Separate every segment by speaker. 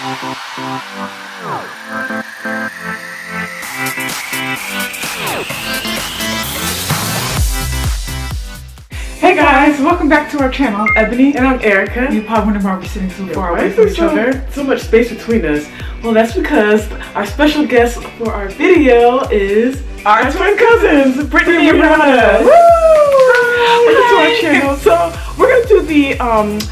Speaker 1: Hey guys, welcome back to our channel. I'm Ebony and I'm Erica. You probably wonder why we're sitting so far away from each other. So much space between us. Well, that's because our special guest for our video is our twin cousins, Brittany and Brianna. Woo! Welcome to our channel. So we're gonna do the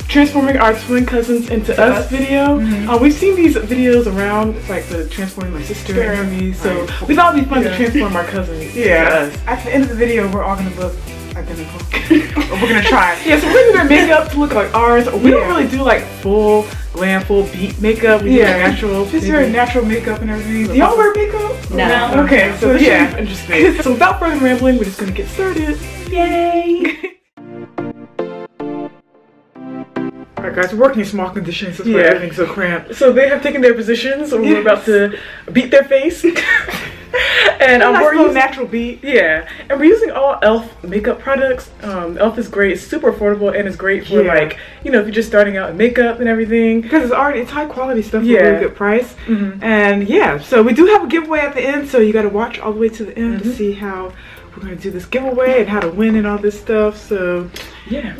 Speaker 1: transforming our twin cousins into us video. We've seen these videos around, like the transforming my sister and me. So we thought it'd be fun to transform our cousins into us. At the end of the video, we're all gonna look identical. We're gonna try. Yeah, so we're gonna do their makeup to look like ours. We don't really do like full glam, full beat makeup. We do natural. Just very natural makeup and everything. Do y'all wear makeup? No. Okay, so this should be interesting. So without further rambling, we're just gonna get started. Yay! Alright guys, we're working in small conditions, that's why everything's so cramped. So they have taken their positions, so we're about to beat their face. And we're using natural beat. Yeah, and we're using all e.l.f. makeup products. e.l.f. is great. It's super affordable and it's great for like, you know, if you're just starting out in makeup and everything. Because it's high quality stuff for a really good price. And yeah, so we do have a giveaway at the end, so you got to watch all the way to the end to see how we're going to do this giveaway and how to win and all this stuff. So yeah.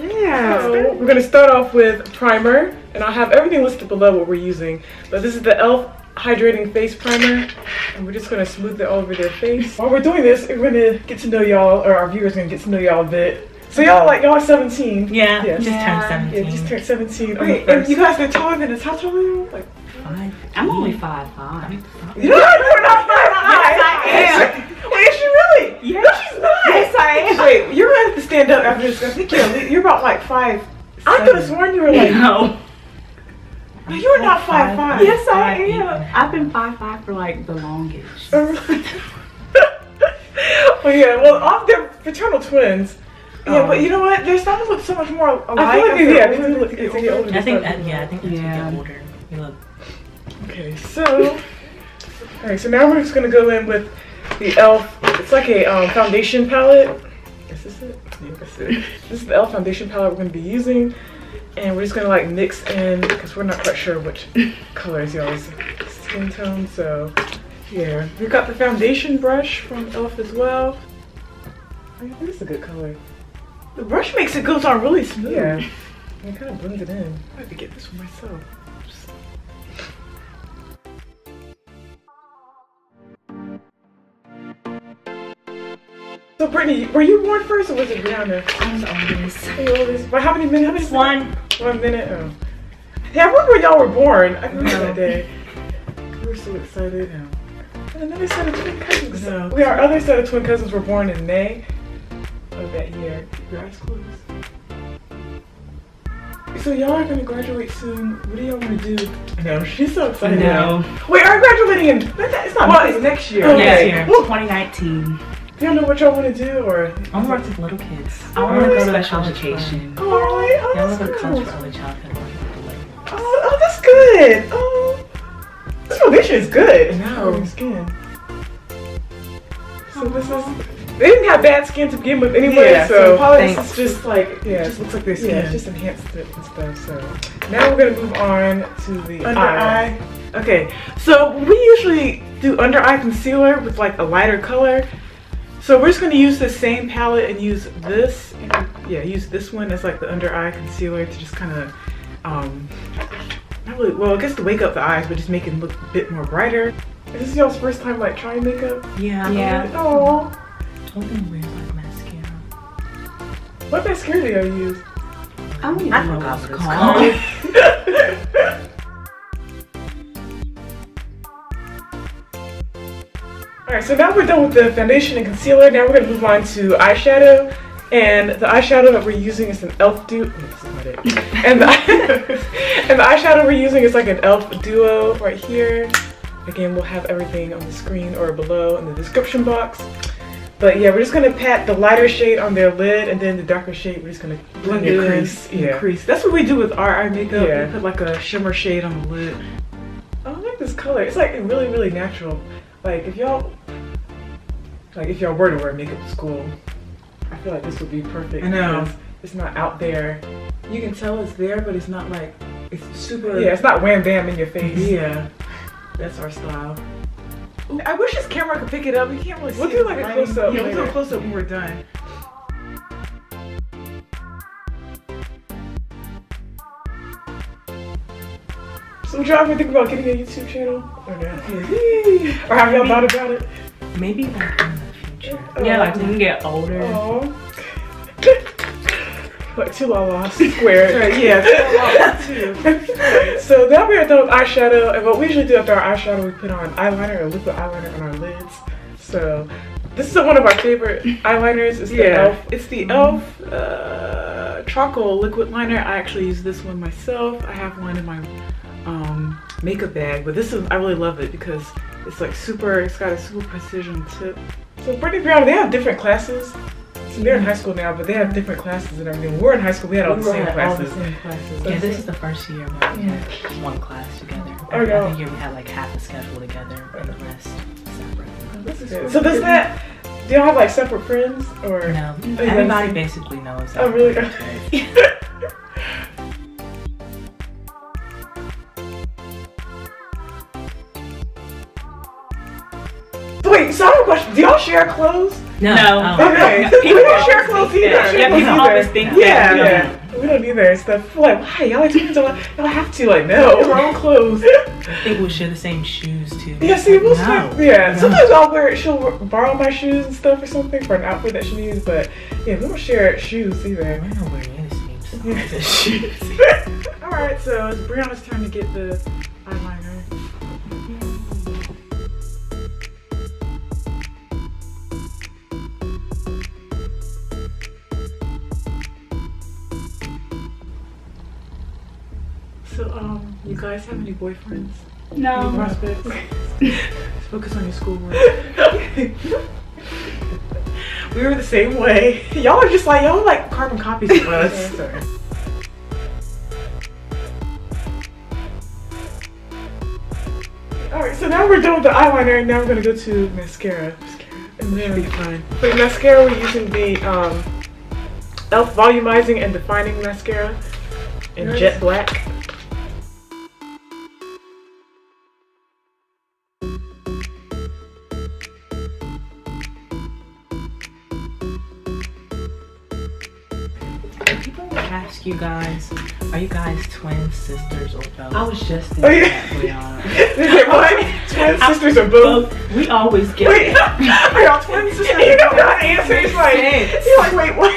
Speaker 1: So we're going to start off with primer, and I'll have everything listed below what we're using. But this is the e.l.f. hydrating face primer, and we're just gonna smooth it all over their face. While we're doing this, we're gonna get to know y'all, or our viewers are gonna get to know y'all a bit. So y'all are 17. Yeah, just turned 17. Yeah, just turned 17. Wait, and you guys are taller than us. How tall are you? Like 5. I'm only 5'5". You're not 5'5". Yes, I am. Wait, is she really? Yeah. No, she's not. Yes, I am. Wait, you're gonna have to stand up after this. I think you're about like 5'7". I could have sworn you were like no. No, you are not 5'5". Yes, I am.
Speaker 2: I've been 5'5" for like the longest.
Speaker 1: Oh yeah, well, they're fraternal twins. Yeah, but you know what? Their styles look so much more alike. I feel like they look older.
Speaker 2: I think that's get older. You look.
Speaker 1: Okay, so alright, so now we're just gonna go in with the e.l.f. It's like a foundation palette. Is this it? Yeah, that's it. This is the e.l.f. foundation palette we're gonna be using. And we're just gonna like mix in, because we're not quite sure which color is y'all's skin tone. So yeah, we've got the foundation brush from e.l.f. as well. I think this is a good color. The brush makes it goes on really smooth. Yeah, and it kind of blends it in. I have to get this for myself. So Brittany, were you born first or was it Brianna?
Speaker 2: I was the oldest.
Speaker 1: The oldest. By how many minutes?
Speaker 2: One.
Speaker 1: 1 minute. Oh. Yeah, I remember when y'all were born. I remember that day. We were so excited. And another set of twin cousins. No. Our other set of twin cousins were born in May of that year. Your eyes closed. So y'all are gonna graduate soon. What do y'all want to do? I know, she's so excited.
Speaker 2: No.
Speaker 1: Wait, are graduating in? It's not. Well, it's next year.
Speaker 2: Next year. 2019.
Speaker 1: Do y'all know what y'all want to do, or?
Speaker 2: I want to work with little kids. I want to go to special education.
Speaker 1: Oh, really? Oh,
Speaker 2: that's good. I want to go to college for early childhood.
Speaker 1: Oh, that's good. Oh, this foundation is good. Now your skin. So this is. They didn't have bad skin to begin with anyway, so probably this is just like it just looks like their skin. Yeah, it's just enhanced it and stuff. So now we're gonna move on to the under eye. Okay, so we usually do under eye concealer with like a lighter color. So we're just going to use the same palette and use this. Yeah, use this one as like the under eye concealer to just kind of, not really, well, I guess to wake up the eyes, but just make it look a bit more brighter. Is this y'all's first time like trying makeup?
Speaker 2: Yeah.
Speaker 1: Yeah. Oh.
Speaker 2: Hoping wears like mascara.
Speaker 1: What mascara do y'all use?
Speaker 2: I don't even know what it's called.
Speaker 1: Alright, so now we're done with the foundation and concealer. Now we're going to move on to eyeshadow. And the eyeshadow that we're using is an e.l.f. duo. And the eyeshadow we're using is like an e.l.f. duo right here. Again, we'll have everything on the screen or below in the description box. But yeah, we're just going to pat the lighter shade on their lid, and then the darker shade we're just going to blend it in. Crease. That's what we do with our eye makeup. Yeah. We put like a shimmer shade on the lid. Oh, I like this color. It's like really, really natural. Like if y'all were to wear makeup to school, I feel like this would be perfect. I know. It's not out there. You can tell it's there, but it's not like It's super. Yeah, it's not wham bam in your face.
Speaker 2: Yeah, that's our style.
Speaker 1: Ooh, I wish this camera could pick it up. We can't really see. We'll do like a close up. Yeah, we'll do a close up when we're done. So would y'all ever think about getting a YouTube channel? Or no? Or have y'all thought about it?
Speaker 2: Maybe like in the future. Yeah, like when we get older.
Speaker 1: Like two la squared. Yeah, two la. So now we are done with eyeshadow, and what we usually do after our eyeshadow, we put on eyeliner or liquid eyeliner on our lids. So this is one of our favorite eyeliners. It's the ELF. It's the ELF charcoal liquid liner. I actually use this one myself. I have one in my makeup bag, but this is, I really love it because it's like super, it's got a super precision tip. So Brittany Brown, they have different classes. So they're in high school now, but they have different classes and everything. When we were in high school, we had all the same classes.
Speaker 2: Yeah, this is the first year where we had one class together. Every year we had like half a schedule together and the rest separate.
Speaker 1: This is cool. So does that, do y'all have like separate friends or?
Speaker 2: No, everybody basically knows that.
Speaker 1: Oh really? Wait, so I have a question. Do y'all share clothes?
Speaker 2: No.
Speaker 1: Okay. We don't share clothes either.
Speaker 2: Yeah, people always think
Speaker 1: that. Yeah. We don't either. Stuff like, why? Y'all like twins? Y'all have to. Like, no. Our own clothes.
Speaker 2: I think we'll share the same shoes too.
Speaker 1: Yeah, see, we'll sometimes I'll wear it. She'll borrow my shoes and stuff or something for an outfit that she needs. But yeah, we don't share shoes either.
Speaker 2: I don't wear any same shoes.
Speaker 1: Alright, so it's Brianna's turn to get the eyeliner. So, you guys have any boyfriends?
Speaker 3: No.
Speaker 1: Any prospects? Focus on your schoolwork. We were the same way. Y'all are just like, y'all like carbon copies of us. Alright, so now we're done with the eyeliner and now we're gonna go to mascara. And this should be fun. For the mascara, we're using the ELF Volumizing and Defining Mascara in Jet Black.
Speaker 2: Ask you guys, are you guys twin sisters or both?
Speaker 3: I was just thinking that.
Speaker 1: Is it what? Twin sisters or both?
Speaker 2: We always get
Speaker 1: Wait, are y'all twin sisters? You know that answer is like, you're like, wait, what?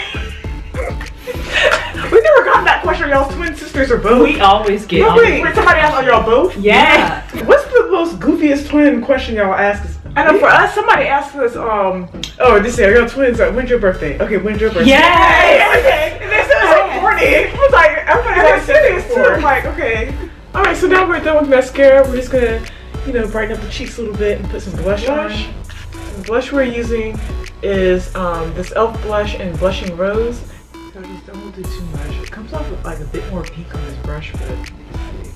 Speaker 1: We never got that question. Are y'all twin sisters or both?
Speaker 2: We always get.
Speaker 1: Wait, somebody asked, are y'all both?
Speaker 2: Yeah.
Speaker 1: What's the most goofiest twin question y'all ask us? I know for us, somebody asked us, oh, this is, are y'all twins? When's your birthday? Okay, when's your birthday?
Speaker 2: Yeah.
Speaker 1: Okay. And this is so corny. It was like, everybody was serious too. I'm like, okay. All right, so now we're done with mascara. We're just gonna, you know, brighten up the cheeks a little bit and put some blush on. The blush we're using is this ELF blush in Blushing Rose. So I just don't do too much. It comes off with like a bit more pink on this brush, but you can see.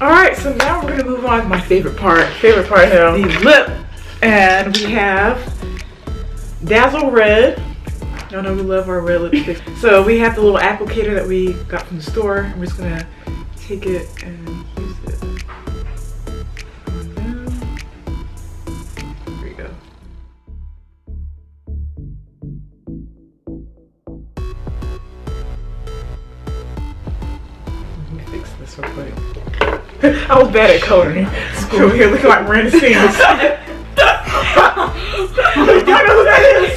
Speaker 1: Alright, so now we're gonna move on to my favorite part now, the lip. And we have Dazzle Red. Y'all know we love our red lipstick. So we have the little applicator that we got from the store, and we're just gonna take it and use it on them. There we go. Let me fix this real quick. I was bad at coloring. School here looking like we're in the scenes. Y'all know who that is?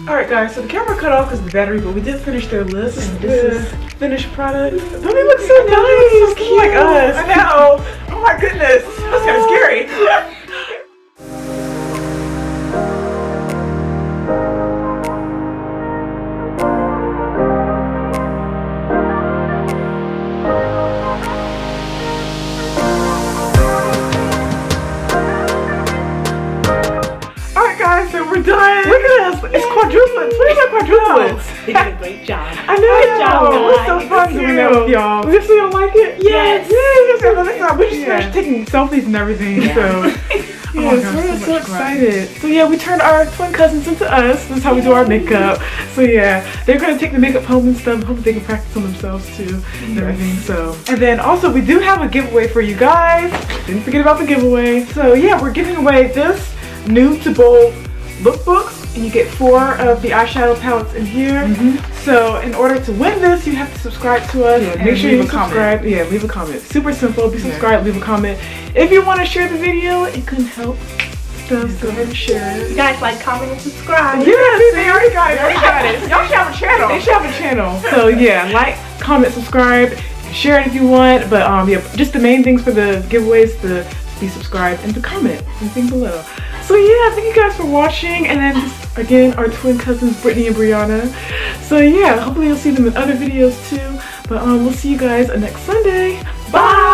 Speaker 1: Alright guys, so the camera cut off because of the battery, but we did finish their list. This is finished product. Don't they look so nice? So cute. Like us. I know. Oh my goodness. That's kind of scary. We're done. Look at us. quadruplets.
Speaker 2: They did a great job.
Speaker 1: I know.
Speaker 2: Good job,
Speaker 1: it was so fun doing that with y'all. We just don't like it.
Speaker 2: Yes.
Speaker 1: Yeah. We just finished taking selfies and everything. Yeah. So. Yes, we're so excited. So yeah, we turned our twin cousins into us. This is how we do our makeup. So yeah, they're gonna take the makeup home and stuff. Hope they can practice on themselves too and everything. So, and then also we do have a giveaway for you guys. Didn't forget about the giveaway. So yeah, we're giving away this Nude to Bold lookbooks, and you get 4 of the eyeshadow palettes in here. So in order to win this, you have to subscribe to us. Yeah, make sure you subscribe. Yeah, leave a comment. Super simple. Be subscribed, leave a comment. If you want to share the video, it can help stuff. Go ahead and share it.
Speaker 2: You guys like, comment, and subscribe.
Speaker 1: Yeah, they already got it. Y'all should have a channel. They should have a channel. So yeah, like, comment, subscribe, share it if you want. But yeah, just the main things for the giveaways: to be subscribed and to comment anything below. So yeah, thank you guys for watching, and then again, our twin cousins Brittany and Brianna. So yeah, hopefully you'll see them in other videos too. But we'll see you guys next Sunday. Bye!